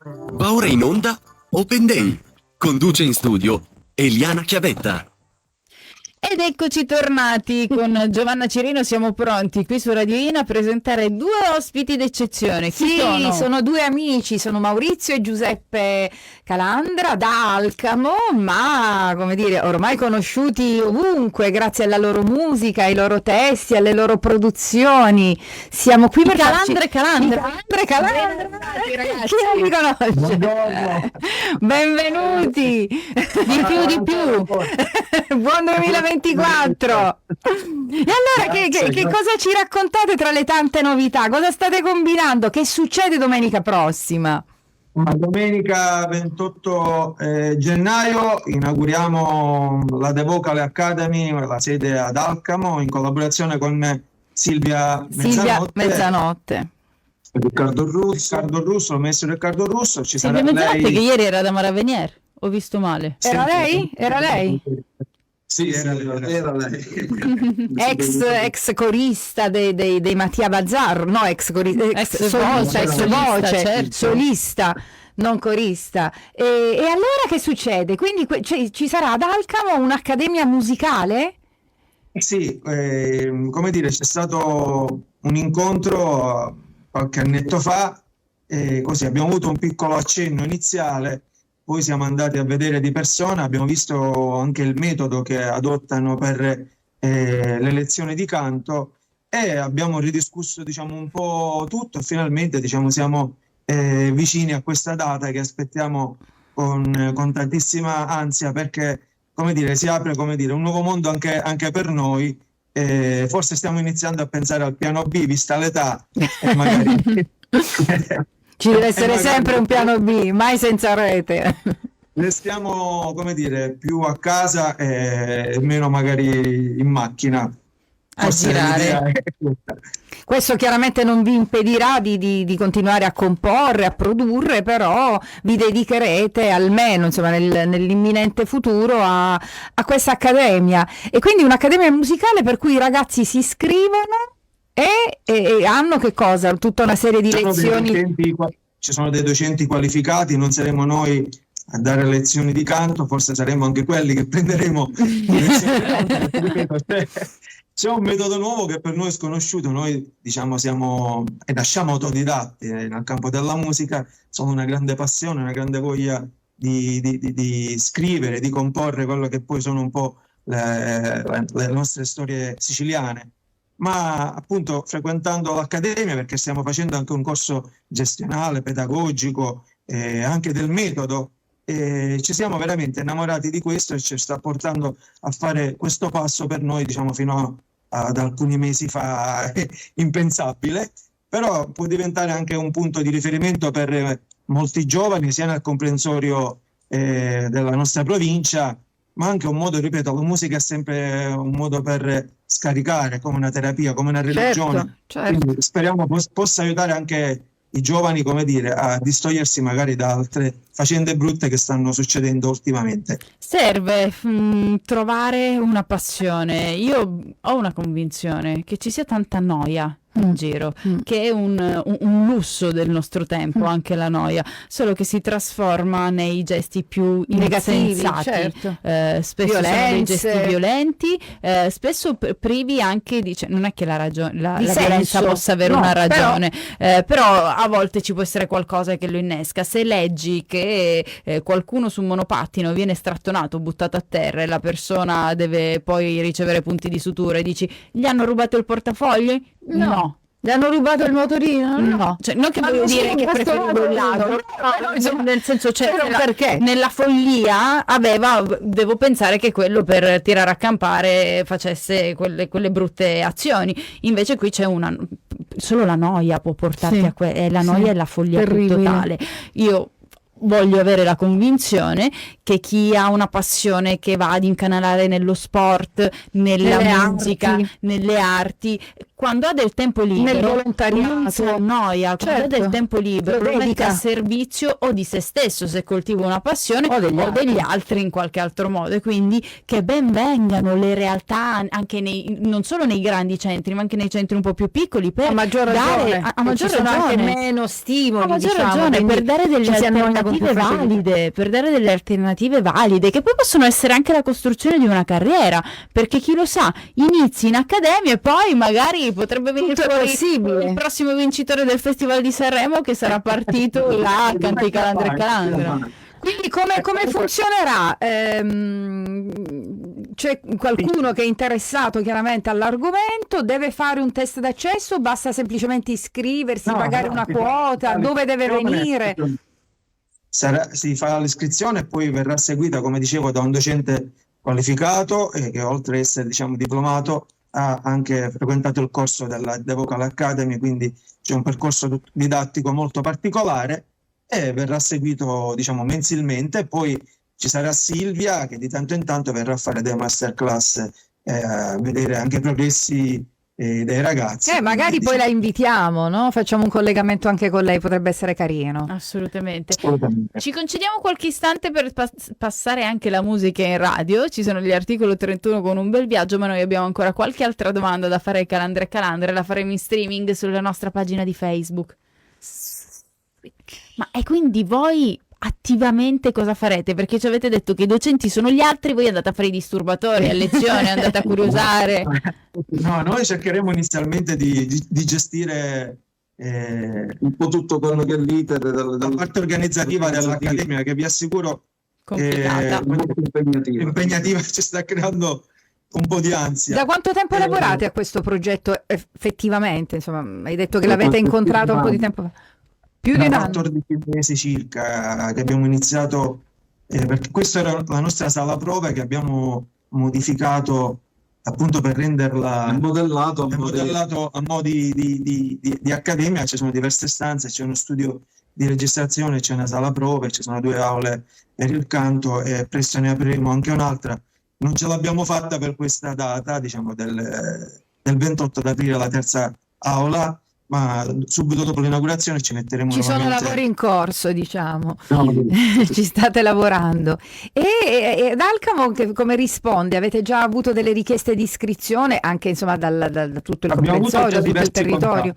Va ora in onda Open Day. Conduce in studio Eliana Chiavetta. Ed eccoci tornati con Giovanna Cirino, siamo pronti qui su Radio In a presentare due ospiti d'eccezione. Chi sono? Sono due amici, sono Maurizio e Giuseppe Calandra da Alcamo, ma come dire, ormai conosciuti ovunque grazie alla loro musica, ai loro testi, alle loro produzioni. Siamo qui per Calandra. Chi non li conosce? Benvenuti. Di più. Buon 2024. E allora che cosa ci raccontate tra le tante novità? Cosa state combinando? Che succede domenica prossima? Ma domenica 28 gennaio inauguriamo la The Vocal Academy, la sede ad Alcamo, in collaborazione con Silvia Mezzanotte. Riccardo Russo, il maestro Riccardo Russo. Silvia Mezzanotte che ieri era da Maravenier, ho visto male. Era lei? Sì, era lei. ex corista dei Mattia Bazzar, no, ex voce, certo. Solista, non corista. E allora che succede? Quindi ci sarà ad Alcamo un'accademia musicale? Sì, come dire, c'è stato un incontro qualche annetto fa, così abbiamo avuto un piccolo accenno iniziale. Poi siamo andati a vedere di persona, abbiamo visto anche il metodo che adottano per le lezioni di canto e abbiamo ridiscusso, diciamo, un po' tutto e finalmente, diciamo, siamo vicini a questa data che aspettiamo con tantissima ansia, perché, come dire, si apre, come dire, un nuovo mondo anche per noi. Forse stiamo iniziando a pensare al piano B, vista l'età, e magari... Ci deve essere sempre un piano B, mai senza rete. Restiamo, come dire, più a casa e meno magari in macchina. A girare. Questo chiaramente non vi impedirà di continuare a comporre, a produrre, però vi dedicherete almeno, insomma, nell'imminente futuro a questa accademia. E quindi un'accademia musicale per cui i ragazzi si iscrivono e hanno che cosa? Tutta una serie di lezioni. Ci sono dei docenti qualificati, non saremo noi a dare lezioni di canto, forse saremo anche quelli che prenderemo lezioni di canto. C'è un metodo nuovo che per noi è sconosciuto, noi diciamo e nasciamo autodidatti nel campo della musica, sono una grande passione, una grande voglia di scrivere, di comporre quello che poi sono un po' le nostre storie siciliane. Ma appunto frequentando l'accademia, perché stiamo facendo anche un corso gestionale, pedagogico, anche del metodo, ci siamo veramente innamorati di questo e ci sta portando a fare questo passo per noi, diciamo, fino ad alcuni mesi fa impensabile, però può diventare anche un punto di riferimento per molti giovani, sia nel comprensorio della nostra provincia, ma anche un modo, ripeto, la musica è sempre un modo per scaricare, come una terapia, come una religione. Certo. Quindi speriamo possa aiutare anche i giovani, come dire, a distogliersi magari da altre faccende brutte che stanno succedendo ultimamente. Serve trovare una passione. Io ho una convinzione che ci sia tanta noia in giro, che è un lusso del nostro tempo, anche la noia, solo che si trasforma nei gesti più negativi, insensati, certo. spesso sono dei gesti violenti, spesso privi anche di, cioè, non è che la violenza possa avere una ragione, però a volte ci può essere qualcosa che lo innesca. Se leggi che qualcuno su un monopattino viene strattonato, buttato a terra e la persona deve poi ricevere punti di sutura e dici gli hanno rubato il portafoglio? No. Gli hanno rubato il motorino? No, cioè, non che voglio dire che preferivo il ladro, nel senso, cioè, perché? Nella follia devo pensare che quello per tirare a campare facesse quelle brutte azioni. Invece qui c'è solo la noia può portarti a la noia e la follia totale. Io voglio avere la convinzione che chi ha una passione che va ad incanalare nello sport, nella musica, nelle arti, quando ha del tempo libero, nel volontariato, non si annoia, quando ha del tempo libero lo mette a servizio o di se stesso se coltiva una passione o degli altri in qualche altro modo, e quindi che ben vengano le realtà anche non solo nei grandi centri ma anche nei centri un po' più piccoli, per a maggior ragione, a maggior ragione anche meno stimoli, a maggior diciamo, ragione, per dare delle alternative valide, che poi possono essere anche la costruzione di una carriera, perché chi lo sa, inizi in accademia e poi magari potrebbe venire fuori il prossimo vincitore del Festival di Sanremo che sarà partito là a Canti Calandra e Calandra. Quindi come funzionerà? C'è qualcuno che è interessato chiaramente all'argomento, deve fare un test d'accesso, basta semplicemente iscriversi, pagare una quota, dove deve venire? Si fa l'iscrizione e poi verrà seguita, come dicevo, da un docente qualificato che oltre ad essere, diciamo, diplomato ha anche frequentato il corso della The Vocal Academy, quindi c'è un percorso didattico molto particolare e verrà seguito, diciamo, mensilmente. Poi ci sarà Silvia che di tanto in tanto verrà a fare dei masterclass, a vedere anche i progressi dei ragazzi. Magari poi la invitiamo, no? Facciamo un collegamento anche con lei, potrebbe essere carino. Assolutamente. Ci concediamo qualche istante per passare anche la musica in radio. Ci sono gli articoli 31 con un bel viaggio, ma noi abbiamo ancora qualche altra domanda da fare ai Calandra e Calandre, la faremo in streaming sulla nostra pagina di Facebook. Ma e quindi voi attivamente cosa farete? Perché ci avete detto che i docenti sono gli altri, voi andate a fare i disturbatori a lezione, andate a curiosare. No, noi cercheremo inizialmente di gestire un po' tutto quello che è l'iter dalla parte organizzativa dell'Accademia, che vi assicuro complicata, impegnativa, ci sta creando un po' di ansia. Da quanto tempo lavorate a questo progetto effettivamente? Insomma, hai detto che l'avete incontrato un po' di tempo fa. Più di un anno. 14 mesi circa che abbiamo iniziato, perché questa era la nostra sala prove che abbiamo modificato appunto per renderla modellato a mo' di accademia. Ci sono diverse stanze, c'è uno studio di registrazione, c'è una sala prove, ci sono 2 aule per il canto e presto ne apriremo anche un'altra. Non ce l'abbiamo fatta per questa data, diciamo del 28 d'aprile, la terza aula, ma subito dopo l'inaugurazione ci metteremo. Ci sono lavori in corso, diciamo. Ci state lavorando. E ad Alcamo come risponde? Avete già avuto delle richieste di iscrizione anche, insomma, da tutto il comprensorio, tutto il territorio?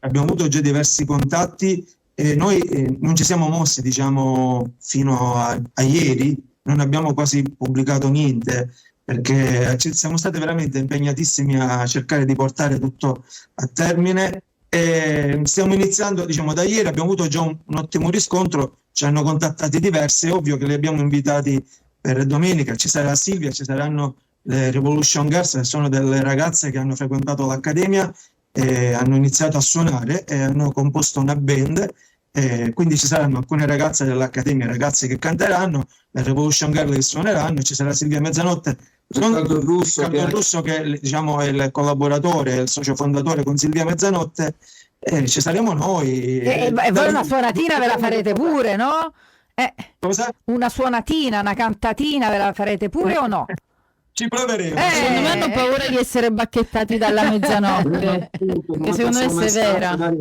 Abbiamo avuto già diversi contatti e noi non ci siamo mossi, diciamo, fino a ieri. Non abbiamo quasi pubblicato niente, perché siamo stati veramente impegnatissimi a cercare di portare tutto a termine e stiamo iniziando, diciamo, da ieri. Abbiamo avuto già un ottimo riscontro, ci hanno contattati diversi, è ovvio che li abbiamo invitati per domenica. Ci sarà Silvia, ci saranno le Revolution Girls, che sono delle ragazze che hanno frequentato l'Accademia e hanno iniziato a suonare e hanno composto una band. Quindi ci saranno alcune ragazze dell'Accademia, ragazzi che canteranno, le Revolution Girl che suoneranno, ci sarà Silvia Mezzanotte, Riccardo Russo che diciamo è il collaboratore, il socio fondatore con Silvia Mezzanotte, ci saremo noi. E voi una suonatina ve la farete pure, no? Cosa? Una suonatina, una cantatina ve la farete pure o no? Ci proveremo. Secondo me hanno paura di essere bacchettati dalla mezzanotte, che secondo me è severa.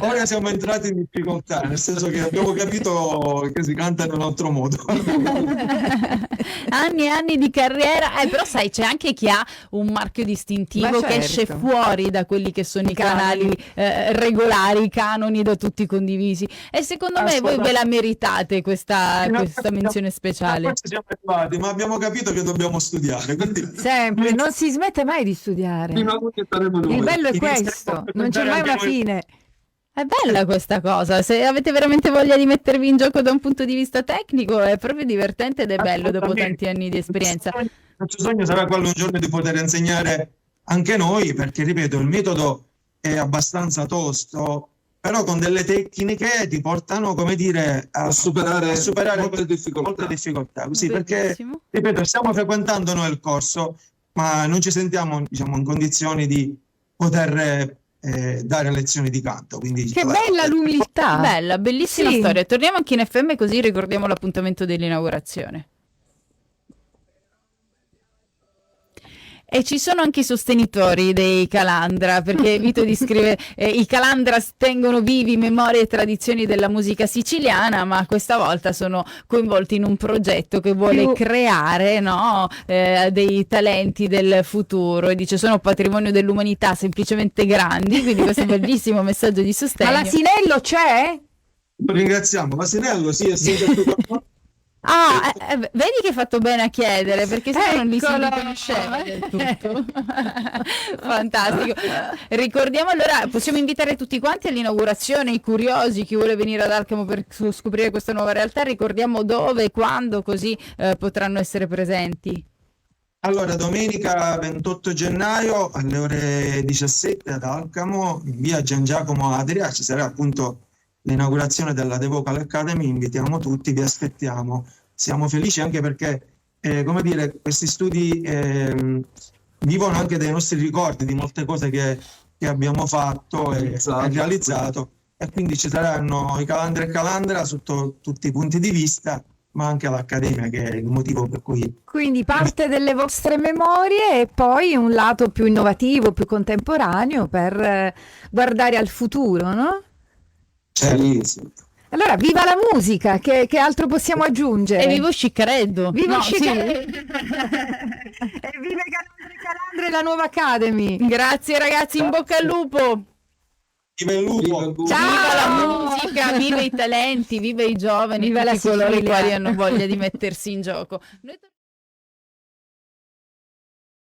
Ora siamo entrati in difficoltà, nel senso che abbiamo capito che si canta in un altro modo. Anni e anni di carriera, però sai, c'è anche chi ha un marchio distintivo che esce fuori da quelli che sono i canali regolari, i canoni da tutti condivisi, e secondo me voi ve la meritate questa menzione speciale. Siamo arrivati, ma abbiamo capito che dobbiamo studiare. Quindi... Sempre, non si smette mai di studiare. Il bello è questo, non c'è mai una fine. È bella questa cosa, se avete veramente voglia di mettervi in gioco da un punto di vista tecnico è proprio divertente ed è bello dopo tanti anni di esperienza. Il nostro sogno sarà quello un giorno di poter insegnare anche noi, perché ripeto, il metodo è abbastanza tosto, però con delle tecniche ti portano, come dire, a superare molte difficoltà. Così, perché, ripeto, stiamo frequentando noi il corso, ma non ci sentiamo, diciamo, in condizioni di poter dare lezioni di canto. Quindi, che bella l'umiltà! Bella, bellissima storia. Torniamo anche in FM così ricordiamo l'appuntamento dell'inaugurazione. E ci sono anche i sostenitori dei Calandra, perché Vito descrive i Calandra tengono vivi memorie e tradizioni della musica siciliana, ma questa volta sono coinvolti in un progetto che vuole creare, no, dei talenti del futuro, e dice sono patrimonio dell'umanità, semplicemente grandi, quindi questo è un bellissimo messaggio di sostegno. Ma l'Asinello c'è? Lo ringraziamo. L'Asinello, sì, è sempre tutto. Vedi che hai fatto bene a chiedere, perché se no non li si Eccolo. riconosceva del tutto. Fantastico. Ricordiamo allora, possiamo invitare tutti quanti all'inaugurazione, i curiosi, chi vuole venire ad Alcamo per scoprire questa nuova realtà, ricordiamo dove e quando, così potranno essere presenti. Allora, domenica 28 gennaio alle ore 17 ad Alcamo, in via Gian Giacomo Adria, ci sarà appunto l'inaugurazione della The Vocal Academy. Invitiamo tutti, vi aspettiamo. Siamo felici anche perché, come dire, questi studi vivono anche dei nostri ricordi, di molte cose che abbiamo fatto e realizzato, e quindi ci saranno i Calandra e Calandra sotto tutti i punti di vista, ma anche l'Accademia, che è il motivo per cui... Quindi parte delle vostre memorie e poi un lato più innovativo, più contemporaneo per guardare al futuro, no? Sì. Allora, viva la musica, che altro possiamo aggiungere? E vivo Sciccareddo. Viva No, Sciccareddo! E viva Calandra e la nuova Academy! Grazie ragazzi, in bocca al lupo! Viva il lupo! Ciao! Viva la musica, viva i talenti, viva i giovani, Viva tutti la coloro i Sicilia. quali hanno voglia di mettersi in gioco. Noi